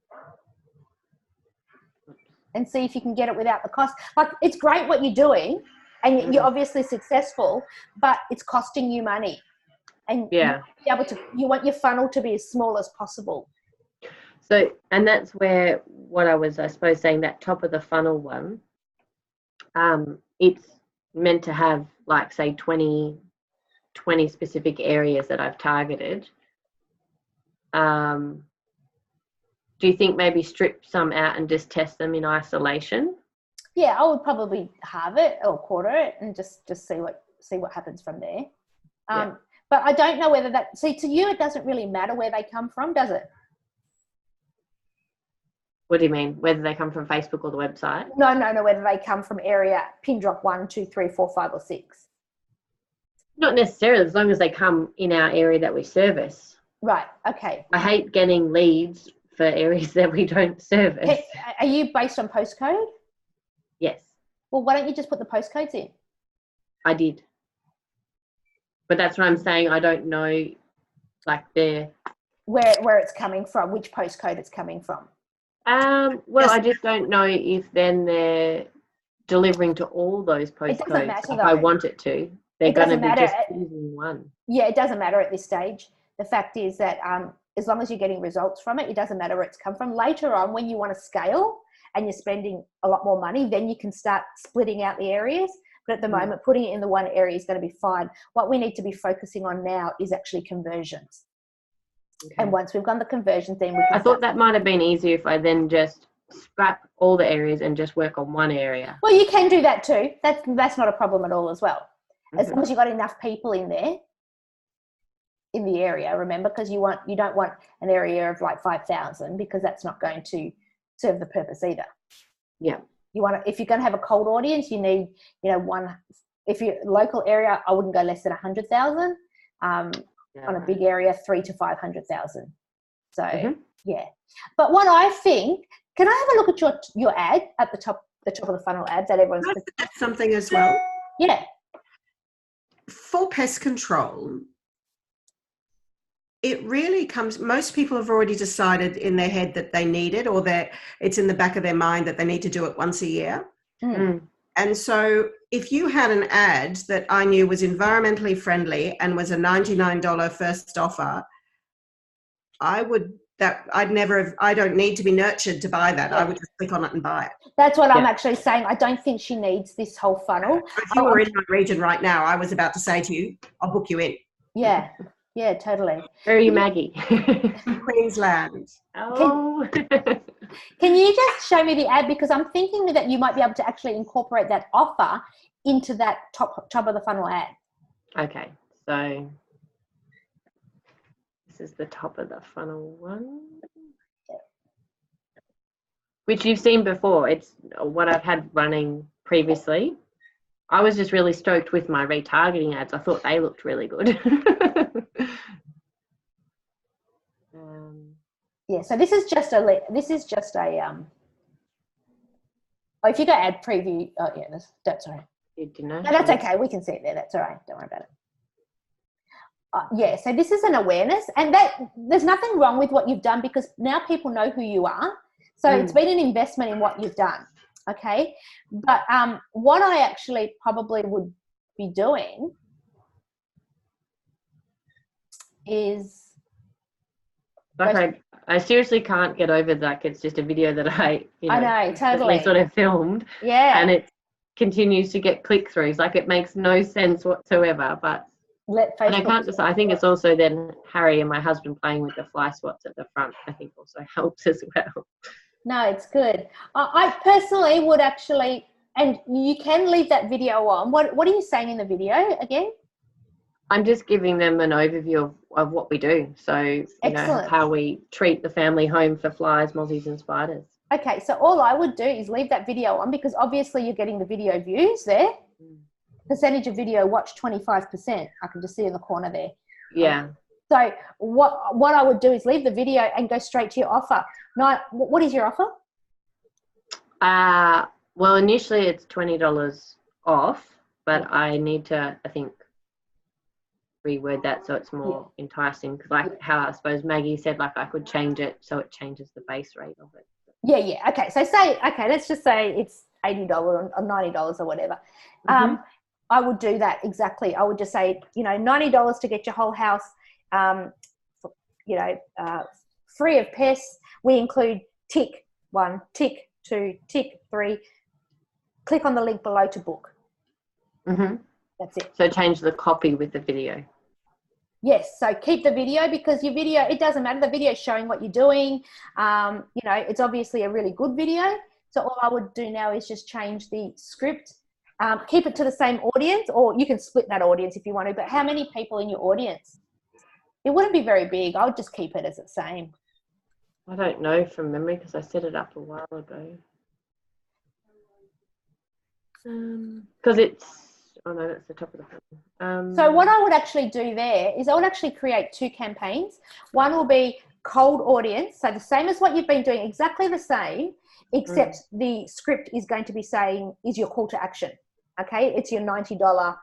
And see if you can get it without the cost. Like, it's great what you're doing and you're obviously successful, but it's costing you money. And you want your funnel to be as small as possible. So, and that's where what I was, I suppose, saying that top of the funnel one, it's meant to have like, say, 20 specific areas that I've targeted. Do you think maybe strip some out and just test them in isolation? Yeah, I would probably halve it or quarter it and just see what happens from there. But I don't know whether that, see, to you, it doesn't really matter where they come from, does it? What do you mean? Whether they come from Facebook or the website? No, whether they come from area pin drop 1, 2, 3, 4, 5 or 6. Not necessarily, as long as they come in our area that we service. Right, okay. I hate getting leads for areas that we don't service. Are you based on postcode? Yes. Well, why don't you just put the postcodes in? I did. But that's what I'm saying. I don't know, like, where it's coming from, which postcode it's coming from. Well, I just don't know if then they're delivering to all those postcodes. It doesn't matter, if I want it to. They're going to be just using one. Yeah, it doesn't matter at this stage. The fact is that as long as you're getting results from it, it doesn't matter where it's come from. Later on, when you want to scale and you're spending a lot more money, then you can start splitting out the areas. But at the moment, putting it in the one area is going to be fine. What we need to be focusing on now is actually conversions. Okay. And once we've done the conversions, then we can I thought that might have been easier if I then just scrap all the areas and just work on one area. Well, you can do that too. That's not a problem at all as well. As long as you've got enough people in there, in the area, remember, because you don't want an area of like 5,000 because that's not going to serve the purpose either. Yeah. You want to, if you're going to have a cold audience, you need, if you're local area, I wouldn't go less than 100,000. On a big area, 300,000 to 500,000. So yeah. But what I think, can I have a look at your ad at the top of the funnel ad that everyone's That's something as well. Yeah. For pest control, it really comes, most people have already decided in their head that they need it, or that it's in the back of their mind that they need to do it once a year. And so if you had an ad that I knew was environmentally friendly and was a $99 first offer, I don't need to be nurtured to buy that. I would just click on it and buy it. That's what I'm actually saying. I don't think she needs this whole funnel. If you were in my region right now, I was about to say to you, I'll book you in. Yeah. Yeah, totally. Where are you, Maggie? Queensland. Oh. Can you just show me the ad? Because I'm thinking that you might be able to actually incorporate that offer into that top of the funnel ad. Okay, so this is the top of the funnel one. which you've seen before. It's what I've had running previously. I was just really stoked with my retargeting ads. I thought they looked really good. Yeah, so this is just a oh, if you go ad preview, oh yeah, that's all right. No, that's okay. We can see it there. That's all right. Don't worry about it. Yeah, so this is an awareness, and that there's nothing wrong with what you've done because now people know who you are. So it's been an investment in what you've done. Okay. But what I actually probably would be doing is I seriously can't get over that. It's just a video that I know, totally sort of filmed. Yeah. And it continues to get click-throughs. Like it makes no sense whatsoever. But and I can't just. I think it's also then Harry and my husband playing with the fly swats at the front. I think also helps as well. No, it's good. I personally would actually, and you can leave that video on. What are you saying in the video again? I'm just giving them an overview of what we do. So, you know, how we treat the family home for flies, mozzies and spiders. Okay, so all I would do is leave that video on because obviously you're getting the video views there. Percentage of video watched 25%. I can just see in the corner there. Yeah. So what I would do is leave the video and go straight to your offer. Now, what is your offer? Well, initially it's $20 off, but I need to, I think, reword that so it's more enticing. Because like how I suppose Maggie said, like I could change it so it changes the base rate of it. Yeah. Okay. So let's just say it's $80 or $90 or whatever. I would do that exactly. I would just say, $90 to get your whole house, free of pests. We include tick 1, tick 2, tick 3. Click on the link below to book. That's it. So change the copy with the video. Yes. So keep the video because your video, it doesn't matter. The video is showing what you're doing. It's obviously a really good video. So all I would do now is just change the script. Keep it to the same audience, or you can split that audience if you want to. But how many people in your audience? It wouldn't be very big. I would just keep it as the same. I don't know from memory because I set it up a while ago. Because oh no, that's the top of the phone. So what I would actually do there is I would actually create 2 campaigns. One will be cold audience. So the same as what you've been doing, exactly the same, except the script is going to be saying, is your call to action. Okay. It's your $90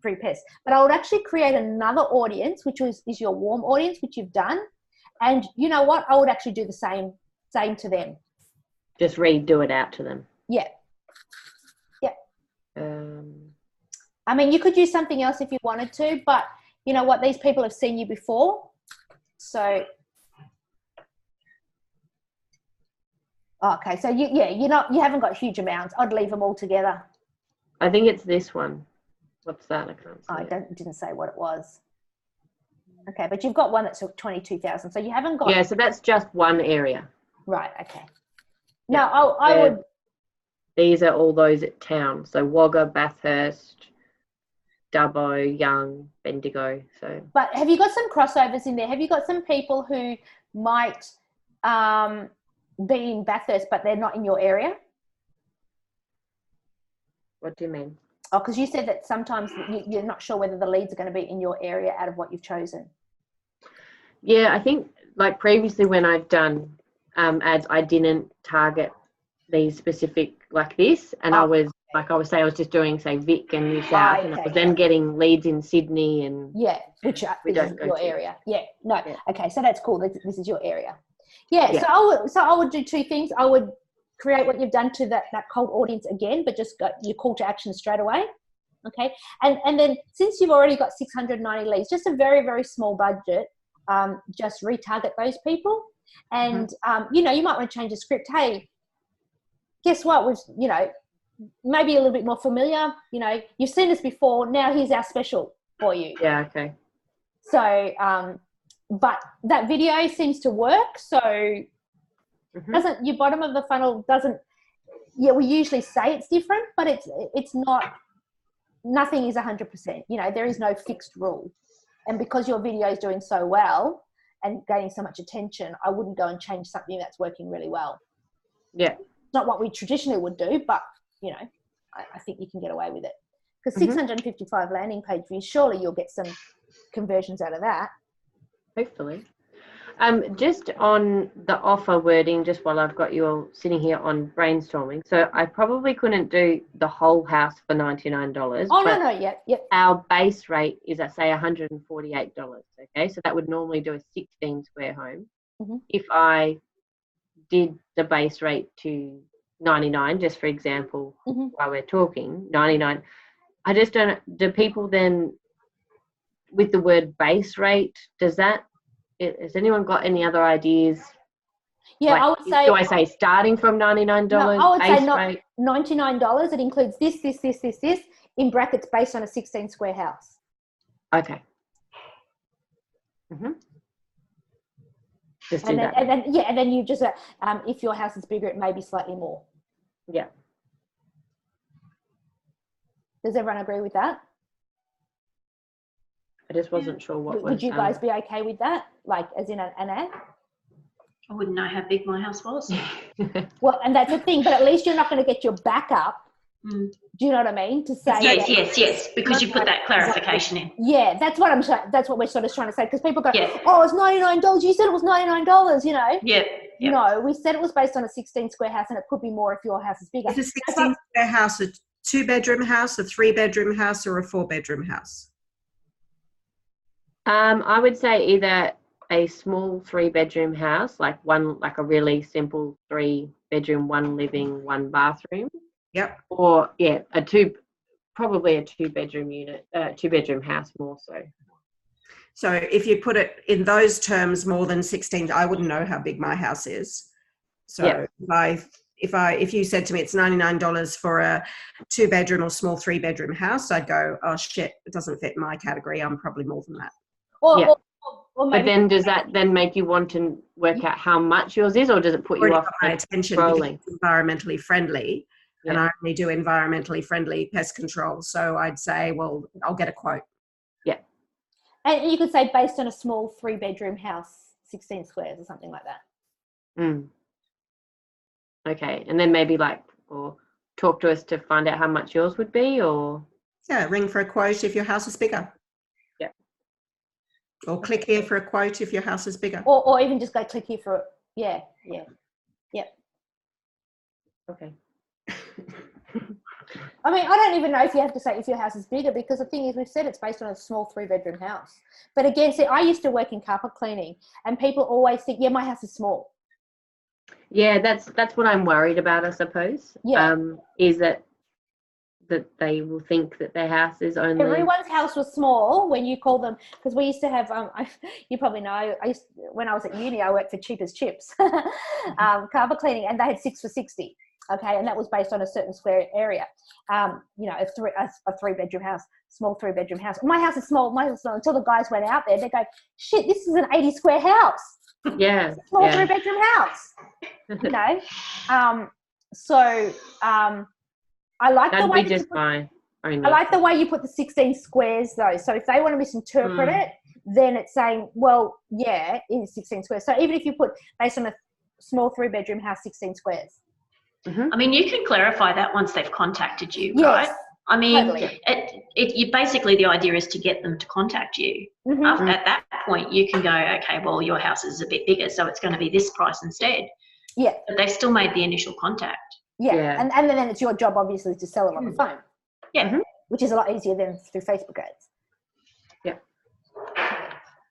free pest. But I would actually create another audience, which is your warm audience, which you've done. And you know what? I would actually do the same to them. Just redo it out to them. Yeah. I mean, you could use something else if you wanted to, but you know what? These people have seen you before. So, okay. So you haven't got huge amounts. I'd leave them all together. I think it's this one. What's that? I can't see. Didn't say what it was. Okay, but you've got one that's 22,000. So you haven't got. Yeah, so that's just one area. Right. Okay. Now I would. These are all those at town. So Wagga, Bathurst, Dubbo, Young, Bendigo. So. But have you got some crossovers in there? Have you got some people who might be in Bathurst, but they're not in your area? What do you mean? Oh, because you said that sometimes you're not sure whether the leads are going to be in your area out of what you've chosen. Yeah, I think like previously when I've done ads, I didn't target these specific like this, and I was just doing say Vic and New South, and I was then getting leads in Sydney and which is your area. Okay, so that's cool. This is your area. So I would do 2 things. I would create what you've done to that cold audience again, but just got your call to action straight away. Okay, and then since you've already got 690 leads, just a very, very small budget, just retarget those people, and you might want to change the script. Hey, guess what? We've maybe a little bit more familiar. You've seen this before. Now here's our special for you. Yeah. Okay. So, but that video seems to work. So. Doesn't your bottom of the funnel doesn't? Yeah, we usually say it's different, but it's not. Nothing is 100%. There is no fixed rule, and because your video is doing so well and gaining so much attention, I wouldn't go and change something that's working really well. Yeah. It's not what we traditionally would do, but, you know, I think you can get away with it. Because 655 landing page views, surely you'll get some conversions out of that. Hopefully. Just on the offer wording, just while I've got you all sitting here on brainstorming. So I probably couldn't do the whole house for $99. Oh, no, yep. Our base rate is at, say, $148. Okay, so that would normally do a 16 square home. If I did the base rate to 99, just for example, while we're talking, 99, I just don't, do people then, with the word base rate, has anyone got any other ideas? Yeah, like, I would say. Do I say starting from $99? No, I would say rate? $99. It includes this, in brackets based on a 16 square house. Okay. Just do that. And then you just, if your house is bigger, it may be slightly more. Yeah. Does everyone agree with that? I just wasn't sure what Would you guys be okay with that? Like, as in an ad? I wouldn't know how big my house was. Well, and that's the thing, but at least you're not going to get your back up. Do you know what I mean? To say yes, because you put that clarification in. Yeah, that's what we're sort of trying to say, because people go, oh, it's $99. You said it was $99, you know? Yeah. No, we said it was based on a 16 square house, and it could be more if your house is bigger. Is a 16 square house a 2-bedroom house, a 3-bedroom house, or a 4-bedroom house? I would say either a small 3-bedroom house, like a really simple 3-bedroom, 1 living, 1 bathroom. Yep. Or probably a 2-bedroom unit, 2-bedroom house more so. So if you put it in those terms, more than 16, I wouldn't know how big my house is. So if you said to me it's $99 for a 2-bedroom or small 3-bedroom house, I'd go, oh shit, it doesn't fit my category. I'm probably more than that. Or but then does that then make you want to work out how much yours is, or does it put you off my attention scrolling? Because it's environmentally friendly, and I only do environmentally friendly pest control. So I'd say, well, I'll get a quote. Yeah. And you could say based on a small 3-bedroom house, 16 squares or something like that. Okay, and then maybe or talk to us to find out how much yours would be, or ring for a quote if your house is bigger. Or click here for a quote if your house is bigger. Or even just go click here for Yep. Okay. I mean, I don't even know if you have to say if your house is bigger, because the thing is, we've said it's based on a small 3-bedroom house. But again, see, I used to work in carpet cleaning, and people always think, my house is small. Yeah, that's what I'm worried about, I suppose. Yeah. Is that they will think that their house is only... Everyone's house was small when you call them, because we used to have, you probably know, when I was at uni, I worked for Cheap as Chips, carpet cleaning, and they had 6 for 60. Okay, and that was based on a certain square area. A 3-bedroom house, small 3-bedroom house. My house is small. Until the guys went out there, they go, shit, this is an 80 square house. Yeah. Small 3-bedroom house. You know? I like the way I like the way you put the 16 squares though. So if they want to misinterpret it, then it's saying, well, yeah, it is 16 squares. So even if you put based on a small 3-bedroom house, 16 squares. I mean, you can clarify that once they've contacted you, yes, right? I mean, totally. You basically, the idea is to get them to contact you. At that point, you can go, okay, well, your house is a bit bigger, so it's going to be this price instead. Yeah. But they've still made the initial contact. Yeah. And then it's your job, obviously, to sell it on the phone. Yeah. Which is a lot easier than through Facebook ads. Yeah.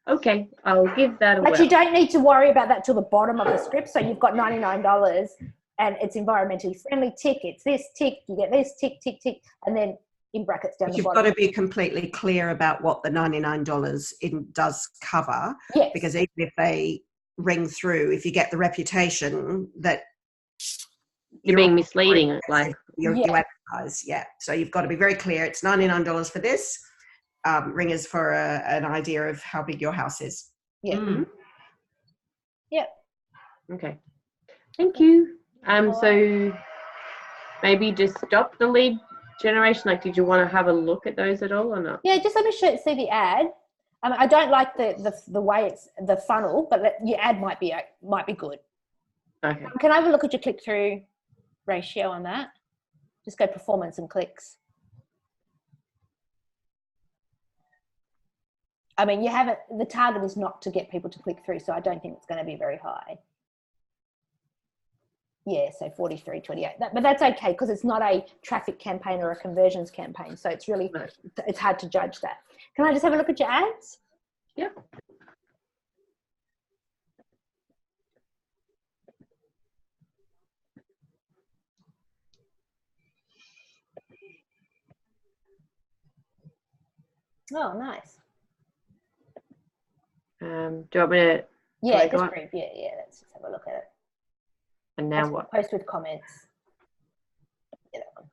Okay, I'll give that a But you don't need to worry about that till the bottom of the script. So you've got $99 and it's environmentally friendly, tick, it's this, tick, you get this, tick, tick, tick, and then in brackets down the bottom. You've got to be completely clear about what the $99 does cover. Yes. Because even if they ring through, if you get the reputation that you're being misleading, you advertise, So you've got to be very clear. It's $99 for this. Ring us for an idea of how big your house is. Yeah. Yeah. Okay. Thank you. So maybe just stop the lead generation. Did you want to have a look at those at all or not? Yeah, just let me see the ad. I don't like the way it's the funnel, but your ad might be good. Okay. Can I have a look at your click-through ratio on that? Just go performance and clicks. I mean, you haven't, the target is not to get people to click through, so I don't think it's going to be very high. Yeah, so 43, 28. But that's okay because it's not a traffic campaign or a conversions campaign. So it's really, it's hard to judge that. Can I just have a look at your ads? Yep. Oh, nice. Do you want me to? Yeah, just preview. Yeah, let's just have a look at it. And now what? Post with comments. Yeah, that one.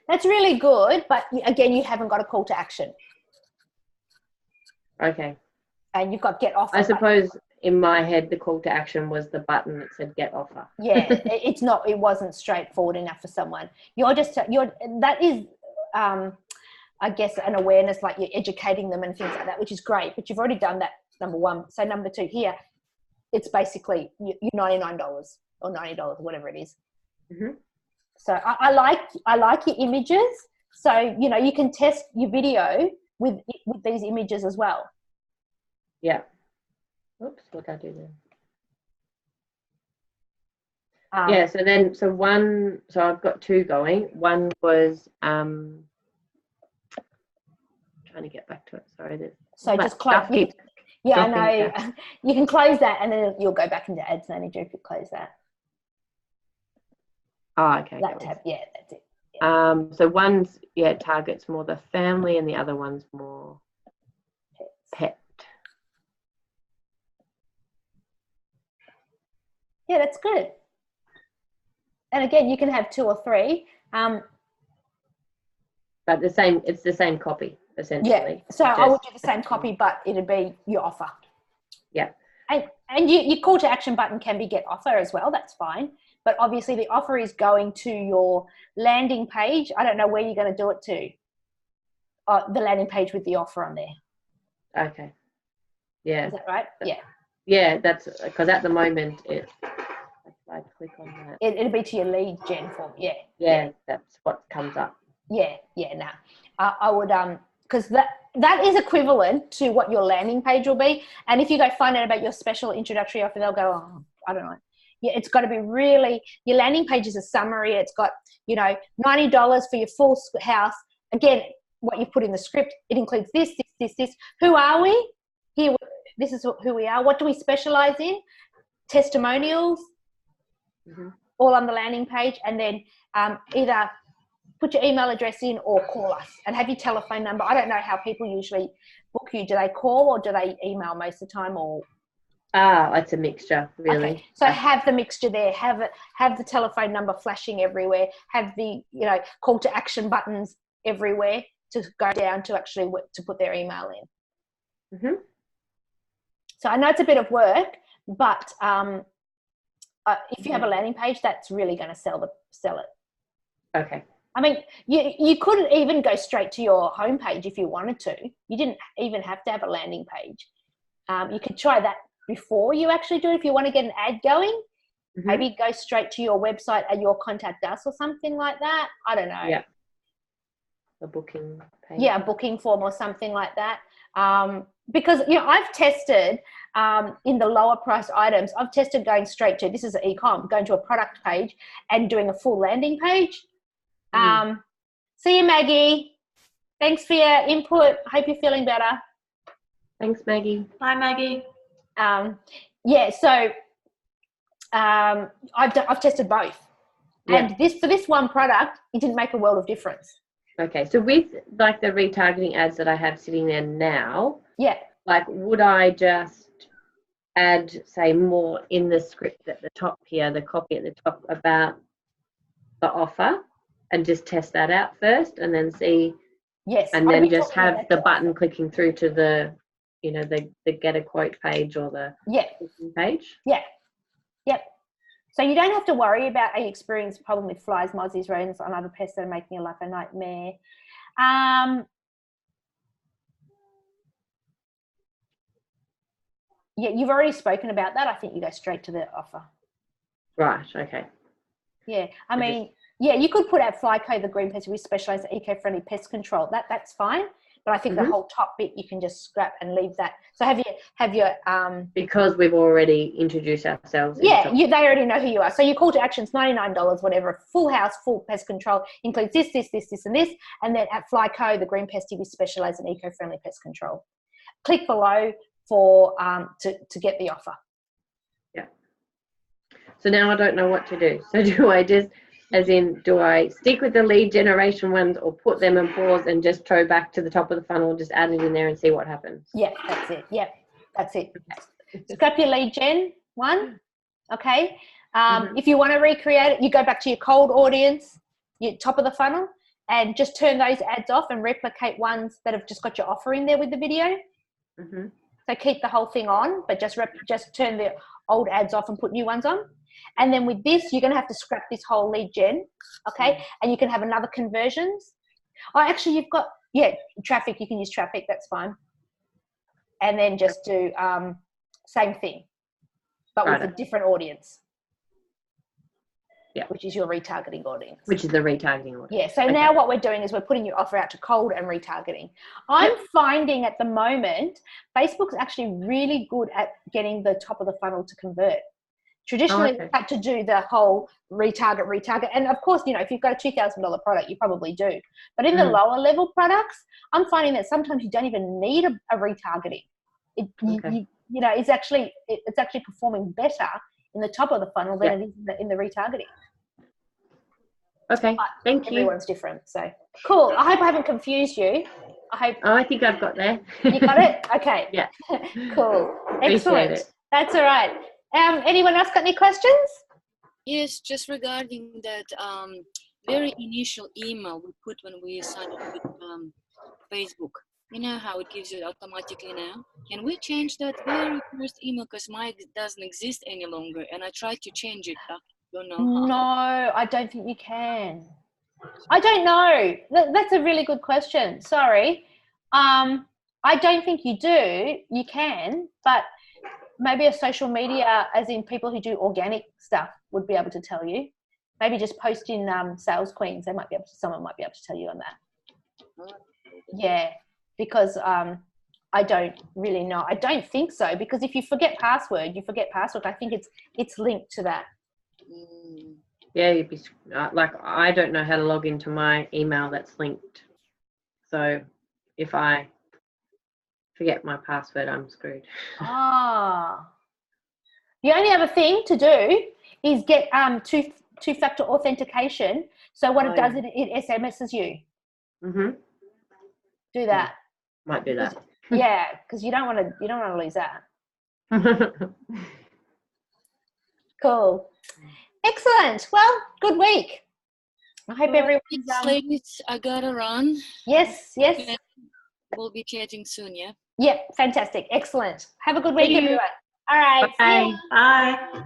That's really good, but again, you haven't got a call to action. Okay. And you've got get offer. I suppose in my head, the call to action was the button that said get offer. Yeah, it's not, it wasn't straightforward enough for someone. That is, I guess, an awareness, like you're educating them and things like that, which is great, but you've already done that, number one. So number two here, it's basically you're $99 or $90, whatever it is. Mm-hmm. So I like your images. So, you know, you can test your video with these images as well. Yeah. Oops, what did I do then? Yeah, so I've got two going. One was trying to get back to it. Sorry. So just close. Yeah, I know. You can close that and then you'll go back into Ads Manager if you close that. Oh, okay. That tab, yeah, that's it. Yeah. So one's, targets more the family and the other one's more pet. Yeah, that's good. And again, you can have 2 or 3. But it's the same copy, essentially. Yeah, so I would do the same copy, but it'd be your offer. Yeah. And your call to action button can be get offer as well, that's fine. But obviously the offer is going to your landing page. I don't know where you're going to do it to. The landing page with the offer on there. Okay. Yeah. Is that right? Yeah. Yeah, that's because at the moment if I click on that, it'll be to your lead gen form. Yeah. Yeah, that's what comes up. Yeah. No. I would because that is equivalent to what your landing page will be. And if you go find out about your special introductory offer, they'll go, oh, I don't know. Yeah, it's got to be really, your landing page is a summary. It's got, you know, $90 for your full house. Again, what you put in the script, it includes this. Who are we? Here, this is who we are. What do we specialize in? Testimonials, all on the landing page. And then either put your email address in or call us and have your telephone number. I don't know how people usually book you. Do they call or do they email most of the time, or? It's a mixture, really. Okay. So have the mixture there. Have the telephone number flashing everywhere. Have the, you know, call to action buttons everywhere to go down to actually to put their email in. Mm-hmm. So I know it's a bit of work, but if you have a landing page, that's really going to sell it. Okay. I mean, you could even go straight to your homepage if you wanted to. You didn't even have to have a landing page. You could try that before you actually do it. If you want to get an ad going, maybe go straight to your website and your contact us or something like that. I don't know. Yeah. A booking page. Yeah, a booking form or something like that. Because, you know, I've tested in the lower price items, I've tested going straight to, this is an e-com, going to a product page and doing a full landing page. See you, Maggie. Thanks for your input. Hope you're feeling better. Thanks, Maggie. Bye, Maggie. Yeah, so I've tested both. Yeah. And for this one product, it didn't make a world of difference. Okay, so with like the retargeting ads that I have sitting there now, yeah, like would I just add, say, more in the script at the top here, the copy at the top about the offer, and just test that out first, and then see? Yes, and then just have the button clicking through to the, you know, the get a quote page or the booking page. Yeah. Yep. So you don't have to worry about a experienced problem with flies, mozzies, rodents, and other pests that are making your life a nightmare. Yeah, you've already spoken about that. I think you go straight to the offer. Right. Okay. Yeah, I mean, yeah, you could put out Flyco, the green pest. We specialise in eco-friendly pest control. That's fine. But I think the whole top bit you can just scrap and leave that. So have your because we've already introduced ourselves. Yeah, they already know who you are. So your call to action's $99, whatever. Full house, full pest control includes this, and this. And then at Flyco, the green pesty, we specialise in eco-friendly pest control. Click below for to get the offer. Yeah. So now I don't know what to do. So do I just, as in, do I stick with the lead generation ones or put them in pause and just throw back to the top of the funnel, just add it in there and see what happens? Yeah, that's it. Yeah, that's it. Scrap your lead gen one. Okay. If you want to recreate it, you go back to your cold audience, your top of the funnel, and just turn those ads off and replicate ones that have just got your offer in there with the video. So keep the whole thing on, but just turn the old ads off and put new ones on. And then with this, you're going to have to scrap this whole lead gen, okay? And you can have another conversions. Oh, actually, you've got, traffic. You can use traffic. That's fine. And then just do same thing, but with a different audience. Yeah. Which is your retargeting audience. Which is the retargeting audience. Yeah. So now what we're doing is we're putting your offer out to cold and retargeting. I'm finding at the moment, Facebook's actually really good at getting the top of the funnel to convert. Traditionally, we've had to do the whole retarget. And of course, if you've got a $2,000 product, you probably do. But in the lower level products, I'm finding that sometimes you don't even need a retargeting. It's actually performing better in the top of the funnel than it is in the retargeting. Okay, thank you. Everyone's different. So cool. I hope I haven't confused you. I think I've got there. You got it? Okay. Yeah. Cool. Excellent. It. That's all right. Anyone else got any questions? Yes, just regarding that very initial email we put when we signed up with Facebook. You know how it gives you automatically now? Can we change that very first email because mine doesn't exist any longer? And I tried to change it. I don't know how. No, I don't think you can. I don't know. That's a really good question. Sorry. I don't think you do. You can, but maybe a social media, as in people who do organic stuff, would be able to tell you. Maybe just post in Sales Queens. Someone might be able to tell you on that. Yeah, because I don't really know. I don't think so, because if you forget password, you forget password. I think it's linked to that. Yeah, you'd be like, I don't know how to log into my email that's linked. So if I forget my password, I'm screwed. The only other thing to do is get two-factor authentication. So what it does, it SMSs you. Do that. Might do that. Yeah, because you don't want to lose that. Cool. Excellent. Well, good week. I hope everyone's ladies, I gotta run. Yes. We'll be chatting soon, yeah? Yeah, fantastic. Excellent. Have a good week, everyone. All right. Bye. Bye.